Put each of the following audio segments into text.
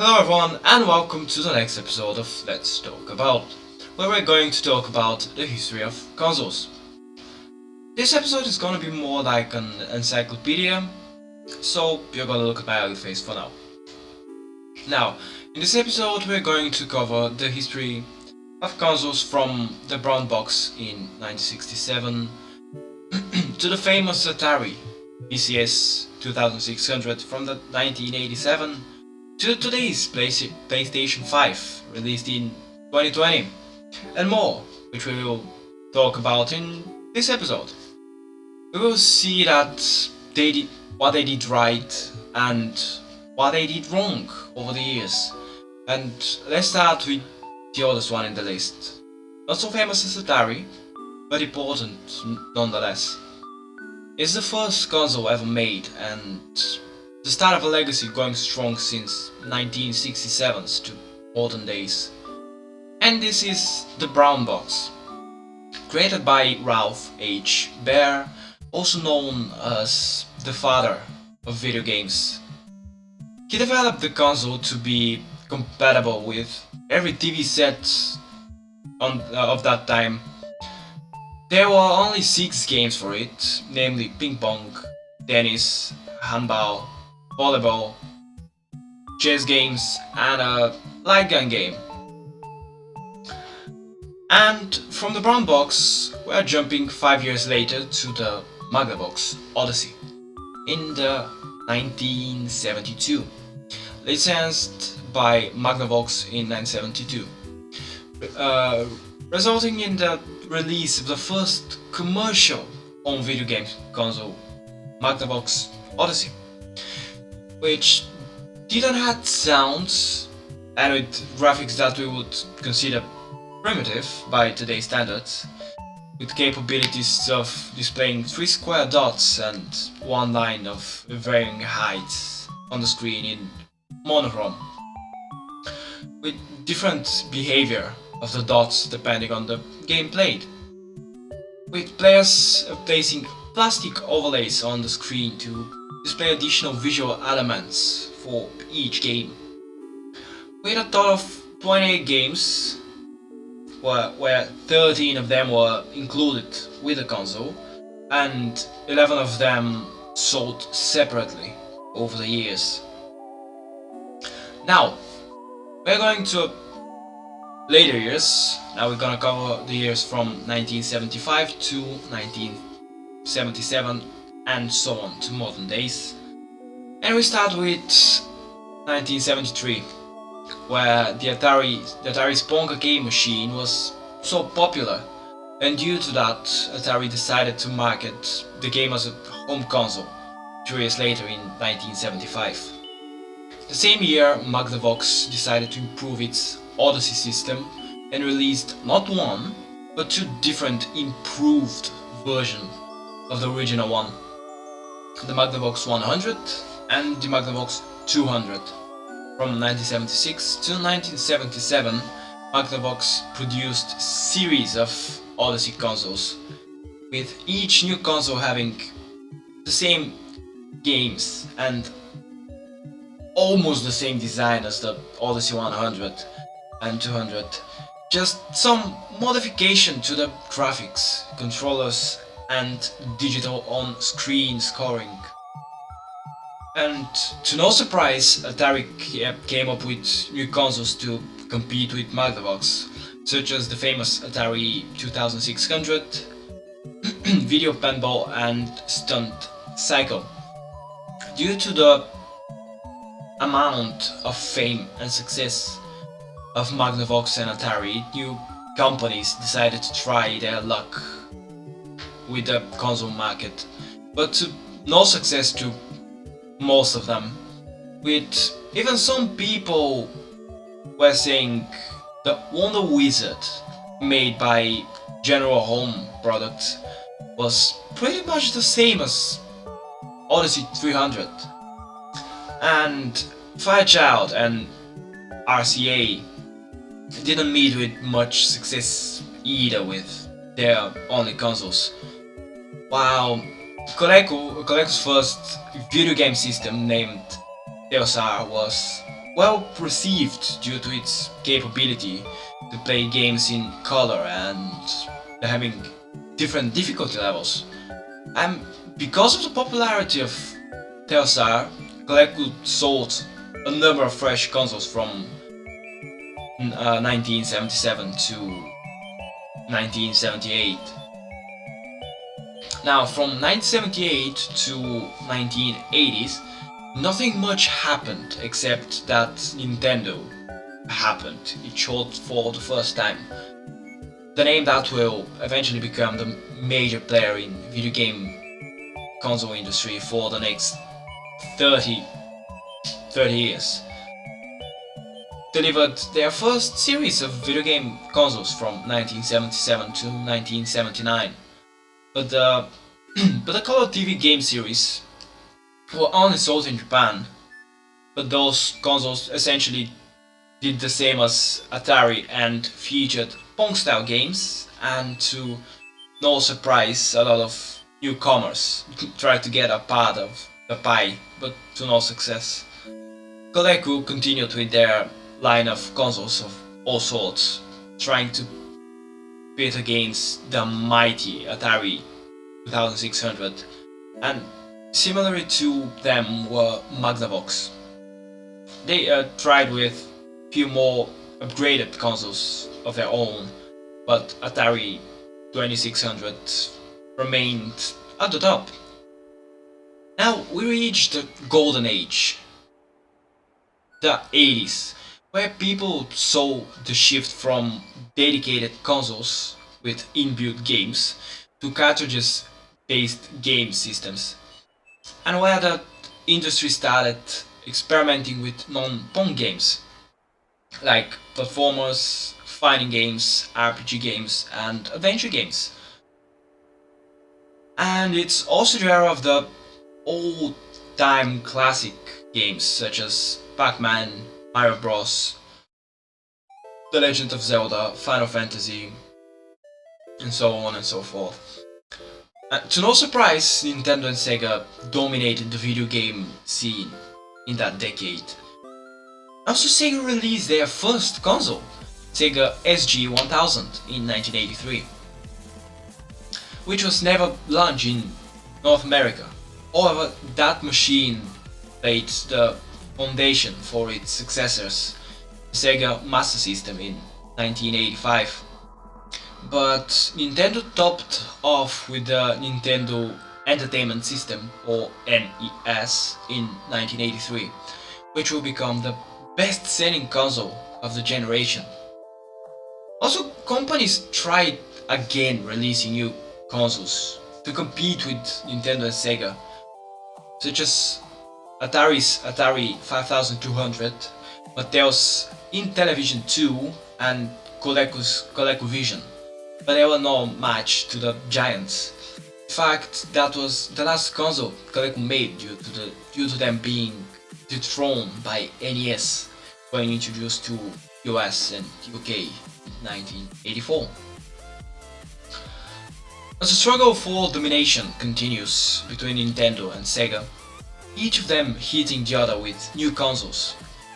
Hello everyone and welcome to the next episode of Let's Talk About, where we're going to talk about the history of consoles. This episode is gonna be more like an encyclopedia, so you're gonna look at my ugly face for now. Now, in this episode we're going to cover the history of consoles from the brown box in 1967 to the famous Atari VCS 2600 from the 1987 to today's PlayStation 5 released in 2020 and more, which we will talk about in this episode. We will see that they did what they did right and what they did wrong over the years. And let's start with the oldest one in the list. Not so famous as Atari, but important nonetheless. It's the first console ever made and the start of a legacy going strong since 1967s to modern days. And this is the brown box, created by Ralph H. Baer, also known as the father of video games. He developed the console to be compatible with every TV set of that time. There were only 6 games for it, namely ping pong, tennis, handball, volleyball, chess games, and a light gun game. And from the brown box, we're jumping 5 years later to the Magnavox Odyssey in the 1972, licensed by Magnavox in 1972, resulting in the release of the first commercial home video game console, Magnavox Odyssey, which didn't have sounds and with graphics that we would consider primitive by today's standards, with capabilities of displaying 3 square dots and 1 line of varying heights on the screen in monochrome, with different behavior of the dots depending on the game played, with players placing plastic overlays on the screen to display additional visual elements for each game, with a total of 28 games, where 13 of them were included with the console, and 11 of them sold separately over the years. Now, we're going to later years. Now we're gonna cover the years from 1975 to 1977 and so on to modern days. And we start with 1973, where the Atari's Ponga game machine was so popular, and due to that, Atari decided to market the game as a home console 2 years later in 1975. The same year, Magnavox decided to improve its Odyssey system and released not one, but 2 different improved versions of the original one, the Magnavox 100 and the Magnavox 200. From 1976 to 1977, Magnavox produced a series of Odyssey consoles, with each new console having the same games and almost the same design as the Odyssey 100 and 200, just some modification to the graphics, controllers and digital on-screen scoring. And to no surprise, Atari came up with new consoles to compete with Magnavox, such as the famous Atari 2600, Video Pinball and Stunt Cycle. Due to the amount of fame and success of Magnavox and Atari, new companies decided to try their luck with the console market, but to no success to most of them, with even some people were saying the Wonder Wizard made by General Home Products was pretty much the same as Odyssey 300, and Fairchild and RCA didn't meet with much success either with their only consoles, while Coleco's first video game system named Teosar was well received due to its capability to play games in color and having different difficulty levels. And because of the popularity of Telstar, Coleco sold a number of fresh consoles from 1977 to 1978. Now, from 1978 to 1980s, nothing much happened except that Nintendo happened. It showed for the first time. The name that will eventually become the major player in video game console industry for the next 30 years. Delivered their first series of video game consoles from 1977 to 1979. But the Color TV game series were only sold in Japan, but those consoles essentially did the same as Atari and featured Pong-style games, and to no surprise, a lot of newcomers tried to get a part of the pie, but to no success. Coleco continued with their line of consoles of all sorts, trying to bid against the mighty Atari 2600, and similarly to them were Magnavox. They tried with few more upgraded consoles of their own, but Atari 2600 remained at the top. Now we reached the golden age, the 80s, where people saw the shift from dedicated consoles with inbuilt games to cartridges based game systems, and where the industry started experimenting with non-Pong games like platformers, fighting games, RPG games, and adventure games. And it's also the era of the old-time classic games such as Pac-Man, Mario Bros, The Legend of Zelda, Final Fantasy, and so on and so forth. To no surprise, Nintendo and Sega dominated the video game scene in that decade. Also, Sega released their first console, Sega SG-1000, in 1983, which was never launched in North America. However, that machine laid the foundation for its successors, the Sega Master System, in 1985. But Nintendo topped off with the Nintendo Entertainment System, or NES, in 1983, which will become the best-selling console of the generation. Also, companies tried again releasing new consoles to compete with Nintendo and Sega, such as Atari's Atari 5200, Mattel's Intellivision 2, and Coleco's ColecoVision, but they were no match to the giants. In fact, that was the last console Coleco made due to them being dethroned by NES when introduced to US and UK in 1984. As the struggle for domination continues between Nintendo and Sega, each of them hitting the other with new consoles,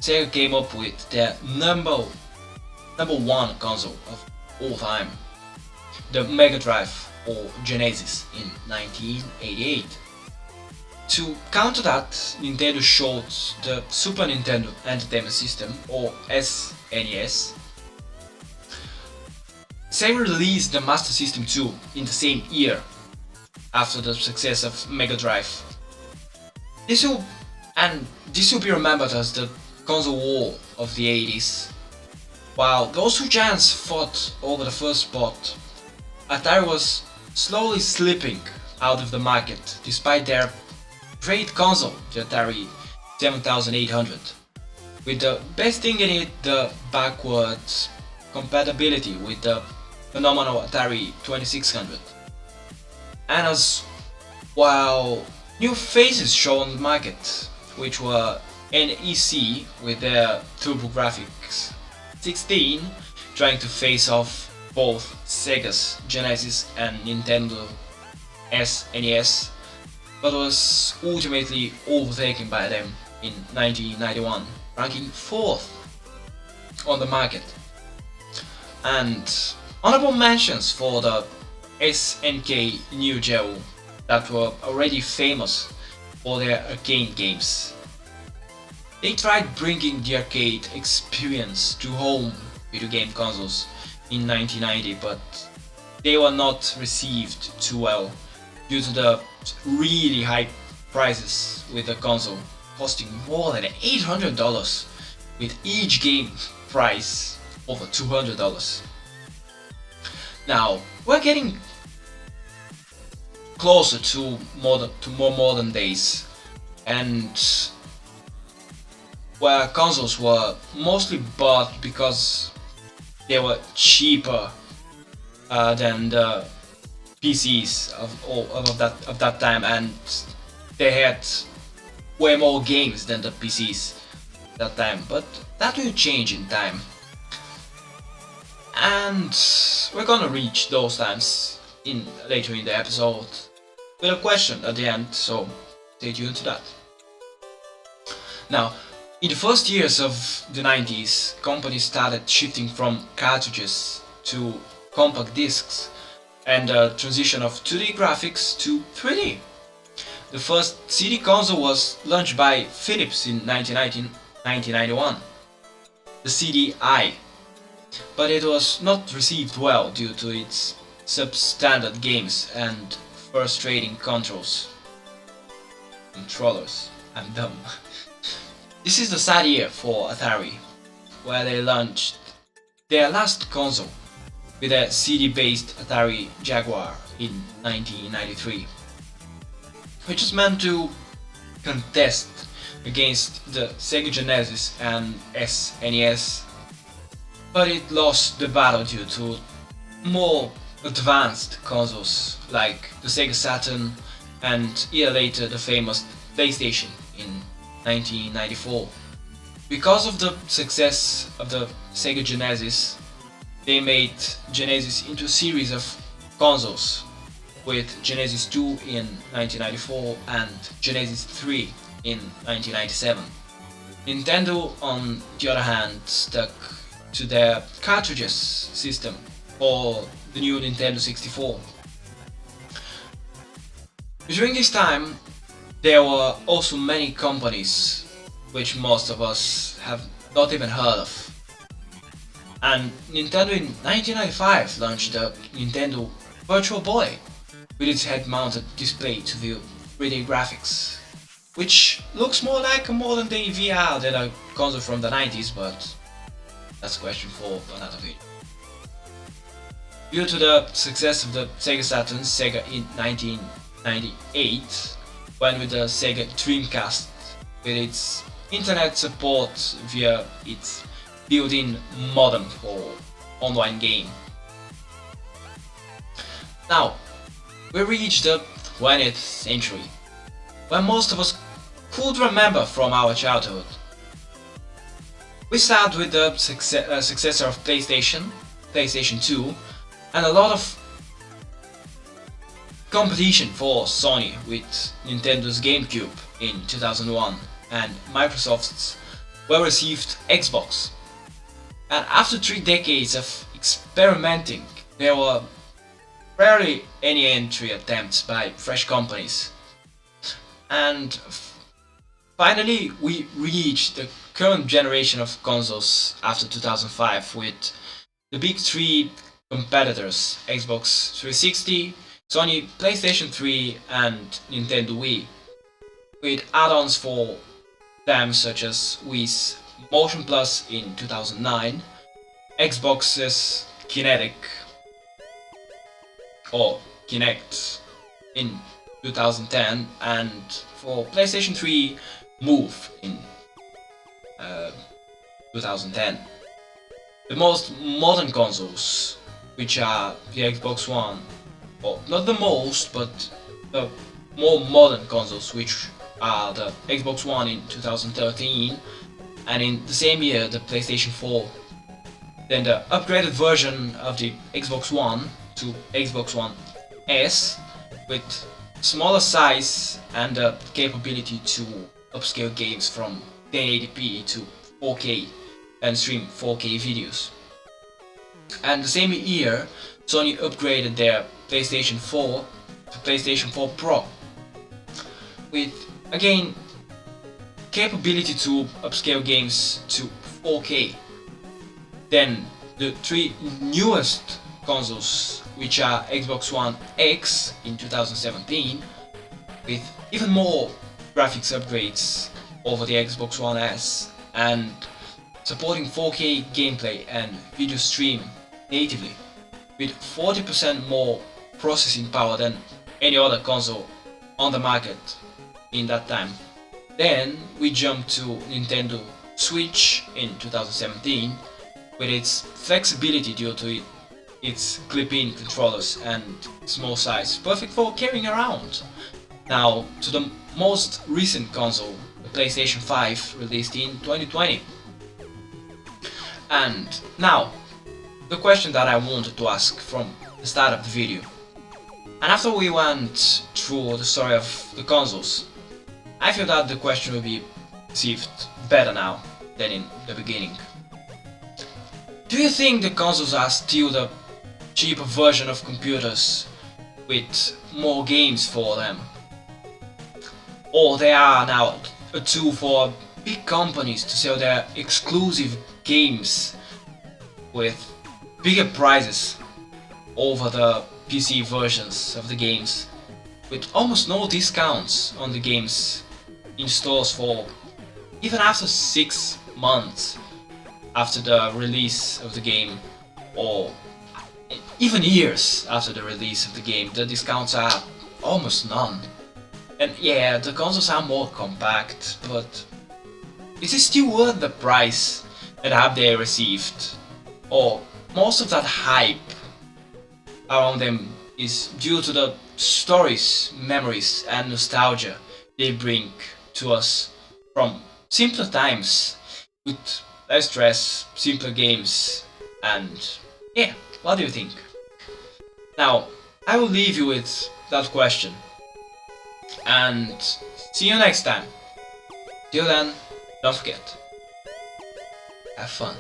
Sega came up with their number one console of all time, the Mega Drive or Genesis, in 1988. To counter that, Nintendo showed the Super Nintendo Entertainment System, or SNES. Sega released the Master System 2 in the same year, after the success of Mega Drive. This will be remembered as the console war of the 80s. While those two giants fought over the first spot, Atari was slowly slipping out of the market despite their great console, the Atari 7800, with the best thing in it, the backwards compatibility with the phenomenal Atari 2600. And as while new faces show on the market, which were NEC with their TurboGrafx 16 trying to face off both Sega's Genesis and Nintendo SNES, but was ultimately overtaken by them in 1991. ranking 4th on the market. And honorable mentions for the SNK Neo Geo that were already famous for their arcade games. They tried bringing the arcade experience to home video game consoles in 1990, but they were not received too well due to the really high prices with the console costing more than $800, with each game price over $200. Now we're getting closer to more modern days, and where consoles were mostly bought because they were cheaper than the PCs of that time, and they had way more games than the PCs that time. But that will change in time, and we're gonna reach those times later in the episode with a question at the end, so stay tuned to that. Now, in the first years of the 90s, companies started shifting from cartridges to compact discs, and the transition of 2D graphics to 3D. The first CD console was launched by Philips in 1991, the CD-i, but it was not received well due to its substandard games and frustrating controllers. I'm dumb. This is the sad year for Atari, where they launched their last console with a CD-based Atari Jaguar in 1993, which is meant to contest against the Sega Genesis and SNES, but it lost the battle due to more advanced consoles like the Sega Saturn and a year later the famous PlayStation in 1994. Because of the success of the Sega Genesis, they made Genesis into a series of consoles, with Genesis 2 in 1994 and Genesis 3 in 1997. Nintendo, on the other hand, stuck to their cartridges system for the new Nintendo 64. During this time, there were also many companies which most of us have not even heard of. And Nintendo in 1995 launched the Nintendo Virtual Boy with its head-mounted display to view 3D graphics, which looks more like a modern day VR than a console from the 90s, but that's a question for another video. Due to the success of the Sega Saturn, Sega in 1998 went with the Sega Dreamcast with its internet support via its built-in modem for online game. Now, we reached the 20th century, where most of us could remember from our childhood. We start with the successor of PlayStation 2, and a lot of competition for Sony with Nintendo's GameCube in 2001 and Microsoft's well-received Xbox. And after 3 decades of experimenting, there were rarely any entry attempts by fresh companies. And finally, we reached the current generation of consoles after 2005 with the big 3 competitors: Xbox 360, Sony PlayStation 3 and Nintendo Wii, with add-ons for them such as Wii's Motion Plus in 2009, Xbox's Kinect in 2010, and for PlayStation 3, Move in 2010. The most modern consoles, which are the Xbox One, well, not the most, but the more modern consoles, which are the Xbox One in 2013, and in the same year the PlayStation 4, then the upgraded version of the Xbox One to Xbox One S with smaller size and the capability to upscale games from 1080p to 4K and stream 4K videos. And the same year, Sony upgraded their PlayStation 4 to PlayStation 4 Pro with, again, capability to upscale games to 4K. Then the three newest consoles, which are Xbox One X in 2017, with even more graphics upgrades over the Xbox One S and supporting 4K gameplay and video stream natively, with 40% more processing power than any other console on the market in that time. Then we jump to Nintendo Switch in 2017 with its flexibility due to its clip-in controllers and small size, perfect for carrying around. Now to the most recent console, the PlayStation 5, released in 2020. And now, the question that I wanted to ask from the start of the video. And after we went through the story of the consoles, I feel that the question will be perceived better now than in the beginning. Do you think the consoles are still the cheaper version of computers with more games for them? Or they are now a tool for big companies to sell their exclusive games with bigger prices over the PC versions of the games, with almost no discounts on the games in stores for even after 6 months after the release of the game, or even years after the release of the game. The discounts are almost none. And yeah, the consoles are more compact, but is it still worth the price that have they received? Or most of that hype around them is due to the stories, memories and nostalgia they bring to us from simpler times with less stress, simpler games, and yeah, what do you think? Now, I will leave you with that question, and see you next time. Till then, don't forget, have fun.